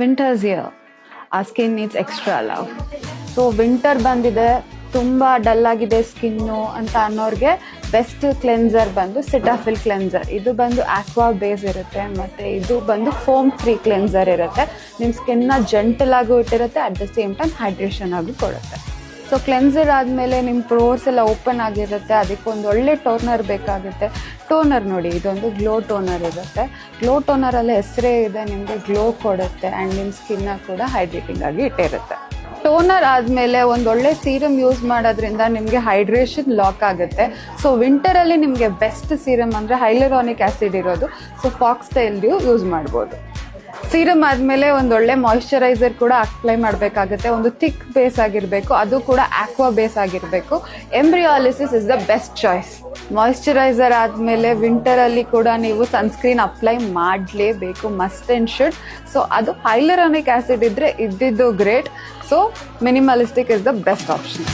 Winters year, ಆ skin needs extra love. So winter ಬಂದಿದೆ, ತುಂಬ ಡಲ್ ಆಗಿದೆ ಸ್ಕಿನ್ನು ಅಂತ ಅನ್ನೋರಿಗೆ ಬೆಸ್ಟ್ ಕ್ಲೆನ್ಸರ್ ಬಂದು ಸಿಟಾಫಿಲ್ ಕ್ಲೆನ್ಸರ್. ಇದು ಬಂದು ಆಕ್ವಾ ಬೇಸ್ ಇರುತ್ತೆ, ಮತ್ತು ಇದು ಬಂದು ಫೋಮ್ ಫ್ರೀ ಕ್ಲೆನ್ಸರ್ ಇರುತ್ತೆ. ನಿಮ್ಮ ಸ್ಕಿನ್ನ ಜೆಂಟಲ್ ಆಗು ಇಟ್ಟಿರುತ್ತೆ, at the same time hydration ಆಗಿ ಕೊಡುತ್ತೆ. ಸೊ ಕ್ಲೆನ್ಸರ್ ಆದಮೇಲೆ ನಿಮ್ಮ ಪೋರ್ಸ್ ಎಲ್ಲ ಓಪನ್ ಆಗಿರುತ್ತೆ, ಅದಕ್ಕೊಂದು ಒಳ್ಳೆ ಟೋನರ್ ಬೇಕಾಗುತ್ತೆ. ಟೋನರ್ ನೋಡಿ, ಇದೊಂದು ಗ್ಲೋ ಟೋನರ್ ಇರುತ್ತೆ. ಗ್ಲೋ ಟೋನರಲ್ಲಿ ಹೆಸರೇ ಇದೆ, ನಿಮಗೆ ಗ್ಲೋ ಕೊಡುತ್ತೆ ಆ್ಯಂಡ್ ನಿಮ್ಮ ಸ್ಕಿನ್ನ ಕೂಡ ಹೈಡ್ರೇಟಿಂಗ್ ಆಗಿ ಇಟ್ಟಿರುತ್ತೆ. ಟೋನರ್ ಆದಮೇಲೆ ಒಂದು ಒಳ್ಳೆ ಸೀರಮ್ ಯೂಸ್ ಮಾಡೋದ್ರಿಂದ ನಿಮಗೆ ಹೈಡ್ರೇಷನ್ ಲಾಕ್ ಆಗುತ್ತೆ. ಸೊ ವಿಂಟರಲ್ಲಿ ನಿಮಗೆ ಬೆಸ್ಟ್ ಸೀರಮ್ ಅಂದರೆ ಹೈಲುರಾನಿಕ್ ಆ್ಯಸಿಡ್ ಇರೋದು. ಸೊ ಫಾಕ್ಸ್ ಟೈಲ್ದು ಯೂಸ್ ಮಾಡ್ಬೋದು. ಸೀರಮ್ ಆದಮೇಲೆ ಒಂದು ಒಳ್ಳೆ ಮಾಯಿಶ್ಚರೈಸರ್ ಕೂಡ ಅಪ್ಲೈ ಮಾಡಬೇಕಾಗುತ್ತೆ. ಒಂದು ಥಿಕ್ ಬೇಸ್ ಆಗಿರಬೇಕು, ಅದು ಕೂಡ ಆಕ್ವಾ ಬೇಸ್ ಆಗಿರಬೇಕು. Embryolisse is the best choice. Moisturizer ಆದಮೇಲೆ ವಿಂಟರಲ್ಲಿ ಕೂಡ ನೀವು ಸನ್ಸ್ಕ್ರೀನ್ ಅಪ್ಲೈ ಮಾಡಲೇಬೇಕು, ಮಸ್ಟ್ ಆ್ಯಂಡ್ ಶುಡ್. ಸೊ ಅದು ಹೈಲುರಾನಿಕ್ ಆ್ಯಸಿಡ್ ಇದ್ದರೆ ಇದ್ದಿದ್ದು great. So minimalistic is the best option.